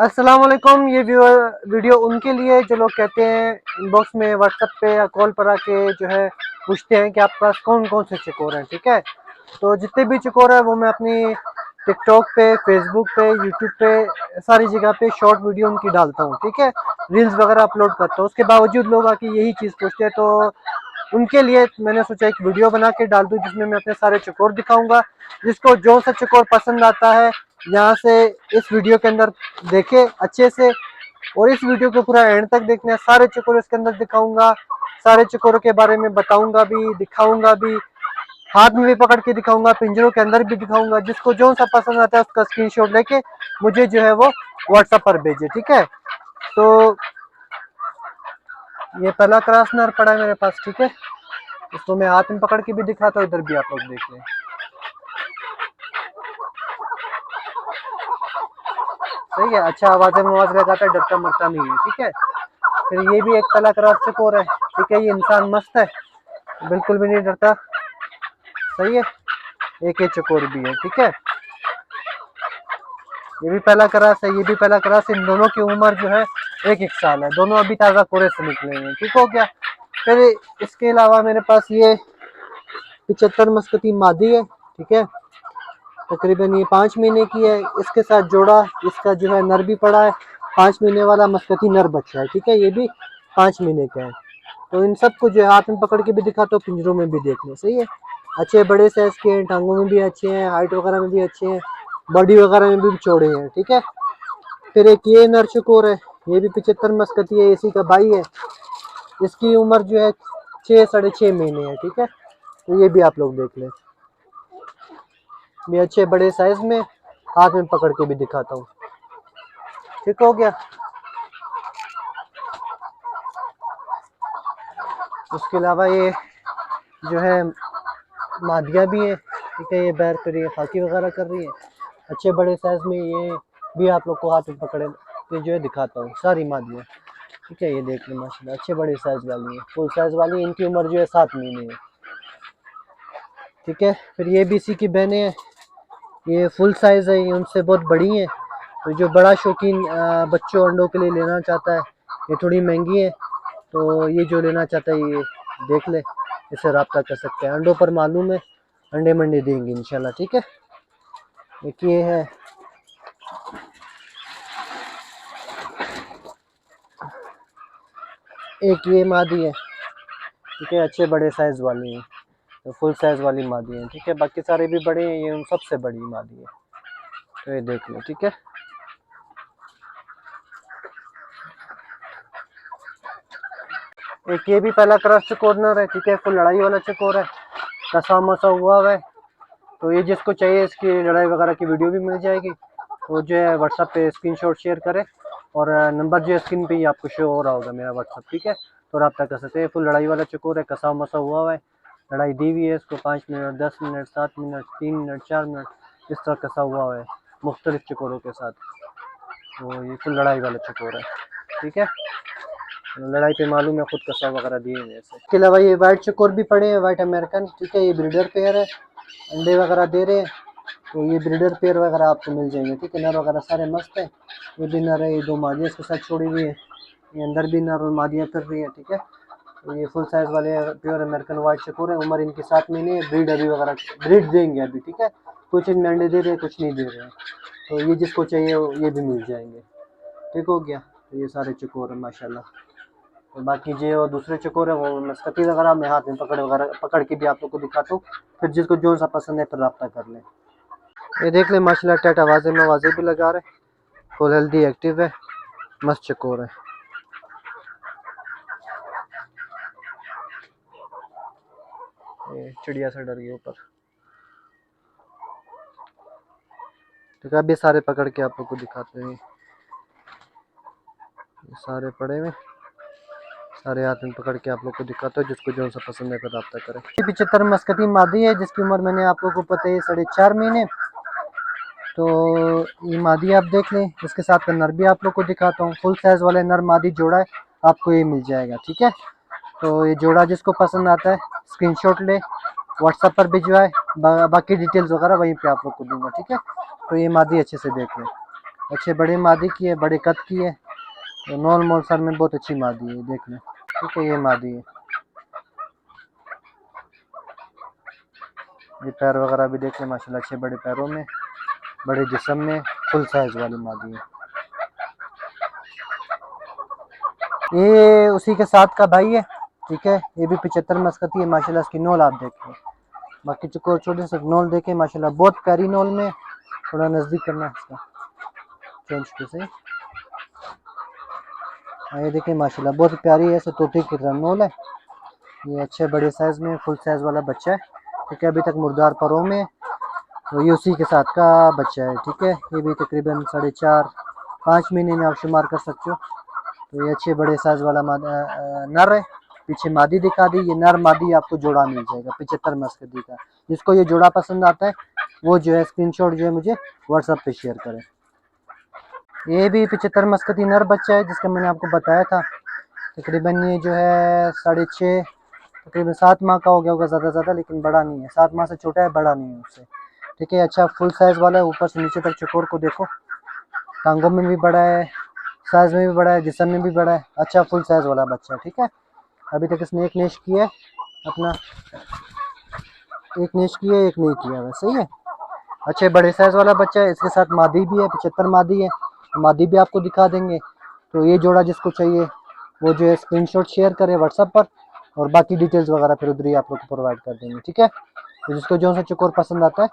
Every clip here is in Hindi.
अस्सलाम वालेकुम। ये वीडियो उनके लिए जो लोग कहते हैं इनबॉक्स में व्हाट्सएप पे या कॉल पर आके जो है पूछते हैं कि आपके पास कौन कौन से चकोर हैं। ठीक है, तो जितने भी चकोर है वो मैं अपनी टिकटॉक पे, फेसबुक पे, यूट्यूब पे सारी जगह पे शॉर्ट वीडियो उनकी डालता हूँ। ठीक है, रील्स वगैरह अपलोड करता हूँ। उसके बावजूद लोग आके यही चीज़ पूछते हैं, तो उनके लिए मैंने सोचा एक वीडियो बना के डाल दूं जिसमें मैं अपने सारे चकोर दिखाऊंगा। जिसको जो सा चकोर पसंद आता है यहाँ से इस वीडियो के अंदर देखे अच्छे से, और इस वीडियो को पूरा एंड तक देखना है। सारे चकोर इसके अंदर दिखाऊंगा, सारे चकोरों के बारे में बताऊंगा भी, दिखाऊंगा भी, हाथ में भी पकड़ के दिखाऊंगा, पिंजरों के अंदर भी दिखाऊंगा। जिसको जो सा पसंद आता है उसका स्क्रीनशॉट लेके मुझे जो है वो व्हाट्सएप पर भेजे। ठीक है, तो ये पहला क्रॉस नर पड़ा है मेरे पास। ठीक है, इसको मैं हाथ में पकड़ के भी दिखाता हूँ, इधर भी आप लोग देख लें। सही है, अच्छा आवाज़ में आवाज़ लगाता है, डरता मरता नहीं है। ठीक है, फिर ये भी एक काला क्रॉस चकोर है। ठीक है, ये इंसान मस्त है, बिल्कुल भी नहीं डरता। सही है, एक ये चकोर भी है। ठीक है, ये भी पहला क्रॉस है, ये भी पहला क्रॉस। इन दोनों की उम्र जो है एक साल है, दोनों अभी ताज़ा कोरे से निकले हैं। ठीक हो गया। फिर इसके अलावा मेरे पास ये 75 मस्कती मादी है। ठीक है, तकरीबन ये 5 महीने की है। इसके साथ जोड़ा इसका जो है नर भी पड़ा है, 5 महीने वाला मस्कती नर बच्चा है। ठीक है, ये भी 5 महीने का है। तो इन सबको जो है हाथ में पकड़ के भी दिखाता हूँ, पिंजरों में भी देख लो। सही है, अच्छे बड़े साइज के हैं, टांगों में भी अच्छे हैं, हाइट वगैरह में भी अच्छे हैं, बॉडी वगैरह में भी चौड़े हैं। ठीक है, फिर एक ये नर चकोर है, ये भी 75 मस्कती है, इसी का भाई है। इसकी उम्र जो है 6 साढ़े 6 महीने है। ठीक है, तो ये भी आप लोग देख लें, मैं अच्छे बड़े साइज में हाथ में पकड़ के भी दिखाता हूँ। ठीक हो गया। उसके अलावा ये जो है मादिया भी है। ठीक है, ये बैर पर ये खाकी वगैरह कर रही है, अच्छे बड़े साइज में। ये भी आप लोग को हाथ में पकड़े के जो है दिखाता हूँ, सारी मादिया। ठीक है, ये देख लें माशाल्लाह अच्छे बड़े साइज वाली है, फुल साइज वाली। इनकी उम्र जो है 7 महीने है। ठीक है, फिर ये भी इसी की बहनें हैं, ये फुल साइज है, ये उनसे बहुत बड़ी हैं। तो जो बड़ा शौकीन बच्चों अंडों के लिए लेना चाहता है, ये थोड़ी महंगी है, तो ये जो लेना चाहता है ये देख ले, इससे रब्ता कर सकते हैं। अंडों पर मालूम है, अंडे मंडे देंगे इंशाल्लाह। ठीक है, एक ये है, एक ये मादी है। ठीक है, अच्छे बड़े साइज वाली है, तो फुल साइज वाली मादी है। ठीक है, बाकी सारे भी बड़े हैं, ये उन सबसे बड़ी मादी है, तो ये देख लो। ठीक है, एक ये भी पहला क्रॉस चकोर है। ठीक है, फुल लड़ाई वाला चकोर है, कसा मसा हुआ है। तो ये जिसको चाहिए इसकी लड़ाई वगैरह की वीडियो भी मिल जाएगी, वो जो है व्हाट्सएप पे स्क्रीनशॉट शेयर करे, और नंबर जो है स्क्रीन पे ही आपको शो हो रहा होगा मेरा व्हाट्सएप। ठीक है, तो रब्ता कर सकते हैं। फुल लड़ाई वाला चकोर है, कसा मसा हुआ है, लड़ाई दी हुई है इसको 5 minute, 10 minute, 7 minute, 3 minute, 4 minute, इस तरह कसा हुआ है मुख्तलिफ चकोरों के साथ। तो ये फुल लड़ाई वाला चकोर है। ठीक है, लड़ाई पे मालूम है, खुद कसा वगैरह दिए हुए हैं। इसके अलावा ये वाइट चकोर भी पड़े हैं, वाइट अमेरिकन। ठीक है, ये ब्रीडर पेयर है, अंडे वगैरह दे रहे हैं, तो ये ब्रीडर पेयर वगैरह आपको मिल जाएंगे। ठीक है, नर वगैरह सारे मस्त है। ये भी नर है, ये 2 मादियाँ इसके साथ छोड़ी हुई है, ये अंदर भी नर और मादियाँ कर रही है। ठीक है, तो ये फुल साइज वाले प्योर अमेरिकन वाइट चकोर है, उम्र इनकी 7 महीने है। ब्रीड अभी वगैरह ब्रीड देंगे अभी। ठीक है, कुछ इनमें अंडे दे रहे हैं, कुछ नहीं दे रहे हैं, तो ये जिसको चाहिए ये भी मिल जाएंगे। ठीक हो गया, तो ये सारे चकोर है माशाल्लाह। तो बाकी जो दूसरे चकोर है वो मस्कती वगैरह मैं हाथ में पकड़ के भी आप लोग को दिखाता हूँ, फिर जिसको जो सा पसंद है फिर रब्ता कर लें। ये देख लें माशाल्लाह, टैट आवाज़ें में आवाज़ें भी लगा रहे, फुल हेल्दी एक्टिव है, मस्त चकोर है। ये चिड़िया से डर गई ऊपर। तो अभी सारे पकड़ के आप लोग को दिखाते हैं, ये सारे पड़े हुए, सारे हाथ में पकड़ के आप लोग को दिखाता हूँ, जिसको जो सा पसंद है फिर रब्ता करें। 75 मस्कती मादी है, जिसकी उम्र मैंने आप लोग को पता है 4.5 महीने। तो ये मादी आप देख लें, इसके साथ का नर भी आप लोग को दिखाता हूँ। फुल साइज वाले नर मादी जोड़ा है, आपको ये मिल जाएगा। ठीक है, तो ये जोड़ा जिसको पसंद आता है स्क्रीनशॉट ले, व्हाट्सएप पर भिजवाए, बाकी डिटेल्स वगैरह वहीं पे आप लोग को दूंगा। ठीक है, तो ये मादी अच्छे से देख लें। अच्छे बड़े मादी की है, बड़े कद की है। तो नॉल मोल सर में बहुत अच्छी मादी है, देख लें। ठीक है, ये मादी है। ये पैर वगैरह भी देख लें माशाल्लाह, अच्छे बड़े पैरों में, बड़े जिस्म में, फुल साइज वाली मादी है। ये उसी के साथ का भाई है। ठीक है, ये भी 75 मस्कती है माशाल्लाह। इसकी नॉल आप देखें, बाकी चुकोर छोटे से नॉल देखें माशाल्लाह, बहुत प्यारी नॉल में। थोड़ा नज़दीक करना है इसका चोंच पे से। ये देखें माशाल्लाह, बहुत प्यारी है, ऐसे तोते की तरह नॉल है। ये अच्छे बड़े साइज में फुल साइज वाला बच्चा है। ठीक है, अभी तक मुर्दार परों में। तो ये उसी के साथ का बच्चा है। ठीक है, ये भी तकरीबन 4.5-5 महीने में आप शुमार कर सकते हो। तो ये अच्छे बड़े साइज वाला नर है। पीछे मादी दिखा दी, ये नर मादी आपको जोड़ा मिल जाएगा 75 मस्कती का। जिसको ये जोड़ा पसंद आता है वो जो है स्क्रीनशॉट जो है मुझे व्हाट्सएप पे शेयर करें। ये भी 75 मस्कती नर बच्चा है, जिसका मैंने आपको बताया था। तकरीबन ये जो है 6.5 तकरीबन 7 माह का हो गया होगा ज़्यादा, लेकिन बड़ा नहीं है। 7 माह से छोटा है, बड़ा नहीं है उससे। ठीक है, अच्छा फुल साइज वाला है, ऊपर से नीचे तक चकोर को देखो, टांगों में भी बड़ा है, साइज में भी बड़ा है, जिस्म में भी बड़ा है। अच्छा फुल साइज वाला बच्चा है। ठीक है, अभी तक इसने एक नेश किया है अपना, एक नेश किया है, एक नहीं किया है, सही है। अच्छे बड़े साइज वाला बच्चा है। इसके साथ मादी भी है, 75 मादी है, मादी भी आपको दिखा देंगे। तो ये जोड़ा जिसको चाहिए वो जो है स्क्रीनशॉट शेयर करे व्हाट्सएप पर, और बाकी डिटेल्स वगैरह फिर उधर ही आप लोग को प्रोवाइड कर देंगे। ठीक है, तो जिसको जो सा चकोर पसंद आता है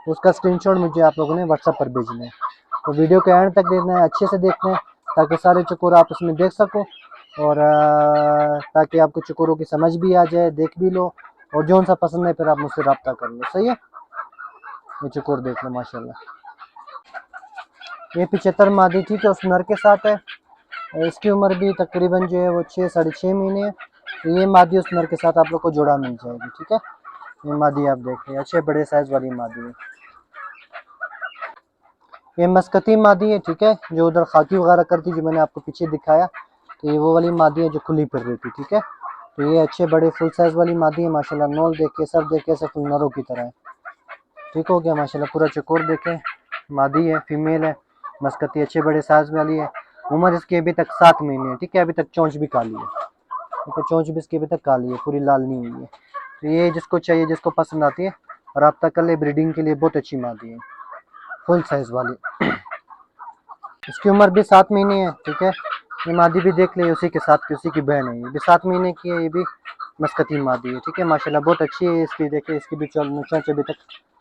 उसका स्क्रीनशॉट मुझे आप लोगों ने व्हाट्सएप पर भेजना है। तो वीडियो के एंड तक देखना है, अच्छे से देखना है, ताकि सारे चकोर आप उसमें देख सको, और ताकि आपको चकोरों की समझ भी आ जाए, देख भी लो, और जो सा पसंद है फिर आप मुझसे रब्ता कर लो। सही है, ये चकोर देख लो माशाल्लाह। ये 75 मादी थी तो उस नर के साथ है। इसकी उम्र भी तकरीबन जो है वो 6-6.5 महीने है। तो ये मादी उस नर के साथ आप लोग को जोड़ा मिल जाएगी। ठीक है, ये मादी आप देख रहे, अच्छे बड़े साइज वाली मादी है। ये मस्कती मादी है। ठीक है, जो उधर खाकी वगैरह करती, जो मैंने आपको पीछे दिखाया, तो ये वो वाली मादी है जो खुली फिर रही थी। ठीक है, तो ये अच्छे बड़े फुल साइज वाली मादी है माशाल्लाह। नॉल देख के, सर देख के ऐसे फुल नरों की तरह है। ठीक हो गया माशाल्लाह, पूरा चकोर देखे, मादी है, फीमेल है, मस्कती अच्छे बड़े साइज वाली है। उम्र इसकी अभी तक 7 महीने है। ठीक है, अभी तक चोंच भी काली है। देखो चोंच भी इसकी अभी तक काली है, पूरी लाल नहीं हुई है। तो ये जिसको चाहिए, जिसको पसंद आती है, रब्ता कर ले, ब्रीडिंग के लिए बहुत अच्छी मादी है, फुल साइज वाली। इसकी उम्र भी 7 महीने है। ठीक है, ये मादी भी देख ले, उसी के साथ की, उसी की बहन है। ये भी 7 महीने की है, ये भी मस्कती मादी है। ठीक है, माशाल्लाह बहुत अच्छी है इसकी। देखिए इसकी भी चोंच अभी तक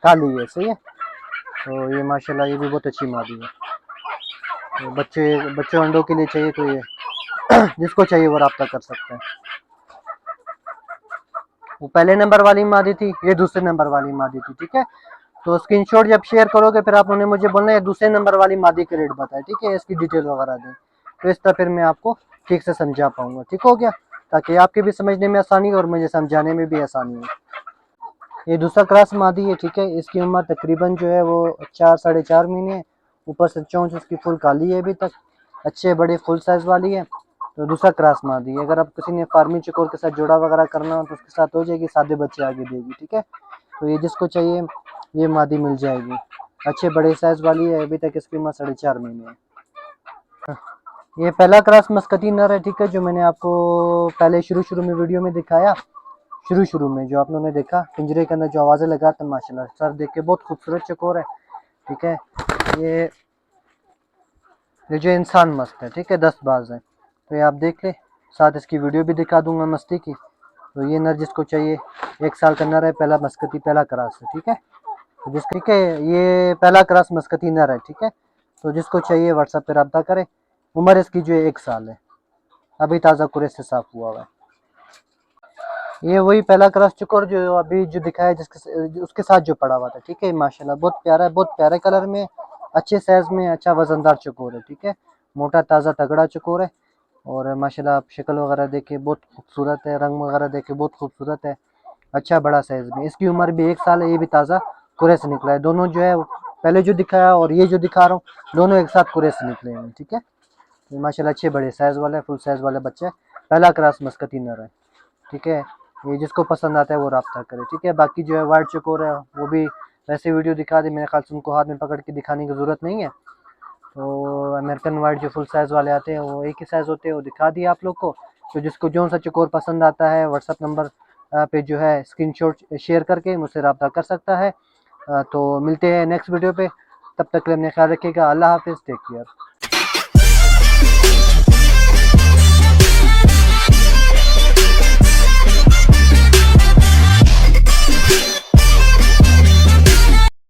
काली है। सही है, तो ये माशाल्लाह ये भी बहुत अच्छी मादी है। तो बच्चे अंडों के लिए चाहिए तो ये जिसको चाहिए वो रब्ता कर सकते हैं। वो पहले नंबर वाली मादी थी, ये दूसरे नंबर वाली मादी थी। ठीक है, तो स्क्रीनशॉट जब शेयर करोगे फिर आप उन्हें मुझे बोलना है दूसरे नंबर वाली मादी के रेट बताए। ठीक है, इसकी डिटेल वगैरह दें, तो इस तरह फिर मैं आपको ठीक से समझा पाऊंगा। ठीक हो गया, ताकि आपके भी समझने में आसानी और मुझे समझाने में भी आसानी हो। ये दूसरा क्रॉस मादी है। ठीक है, इसकी उम्र तकरीबन जो है वो 4-4.5 महीने है। ऊपर से चोंच इसकी फुल काली है अभी तक, अच्छे बड़े फुल साइज वाली है। तो दूसरा क्रॉस मादी है। अगर आप किसी ने फार्मी चकोर के साथ जोड़ा वगैरह करना हो तो उसके साथ हो जाएगी, सादे बच्चे आगे देगी। ठीक है, तो ये जिसको चाहिए ये मादी मिल जाएगी, अच्छे बड़े साइज वाली है। अभी तक इसकी उम्र 4.5 महीने है। ये पहला क्रॉस मस्कती नर है। ठीक है, जो मैंने आपको पहले शुरू में वीडियो में दिखाया, शुरू में जो आप लोगों ने देखा, पिंजरे के अंदर जो आवाज़ें लगाता है माशाल्लाह, सर देख के बहुत खूबसूरत चकोर है। ठीक है, ये जो इंसान मस्त है। ठीक है, 10 बाज है। तो ये आप देख ले, साथ इसकी वीडियो भी दिखा दूंगा मस्ती की। तो ये नर जिसको चाहिए, 1 साल का नर है, पहला मस्कती, पहला क्रॉस है। ठीक है, तो ठीक है, ये पहला क्रॉस मस्कती नर है। ठीक है, तो जिसको चाहिए व्हाट्सएप पे रब्ता करें। उम्र इसकी जो है 1 साल है, अभी ताज़ा कुरे से साफ हुआ हुआ है। ये वही पहला क्रॉस चकोर जो अभी जो दिखाया उसके साथ जो पड़ा हुआ था। ठीक है, माशाल्लाह बहुत प्यारा है, बहुत प्यारे कलर में, अच्छे साइज में, अच्छा वजनदार चकोर है। ठीक है, मोटा ताज़ा तगड़ा चकोर है। और माशाल्लाह आप शक्ल वगैरह देखे बहुत खूबसूरत है, रंग वगैरह देखे बहुत खूबसूरत है, अच्छा बड़ा साइज में। इसकी उम्र भी 1 साल है, ये भी ताज़ा कुरे से निकला है। दोनों जो है पहले जो दिखाया और ये जो दिखा रहा हूँ, दोनों एक साथ कुरे से निकले हैं। ठीक है, तो माशाल्लाह अच्छे बड़े साइज वाले, फुल साइज वाले बच्चे, पहला क्रॉस मस्कती नर है। ठीक है, ये जिसको पसंद आता है वो रब्ता करे। ठीक है, बाकी जो है वाइट चकोर है वो भी वैसे वीडियो दिखा दी, मेरे ख्याल से उनको हाथ में पकड़ के दिखाने की ज़रूरत नहीं है। तो अमेरिकन वाइट जो फुल साइज़ वाले आते हैं वो एक ही साइज़ होते हैं, वो दिखा दिया आप लोग को। तो जिसको जो सा चकोर पसंद आता है व्हाट्सअप नंबर पे जो है स्क्रीनशॉट शेयर करके मुझसे रब्ता कर सकता है। तो मिलते हैं नेक्स्ट वीडियो पे, तब तक के लिए अपना ख्याल रखिएगा। अल्लाह हाफिज़, टेक केयर।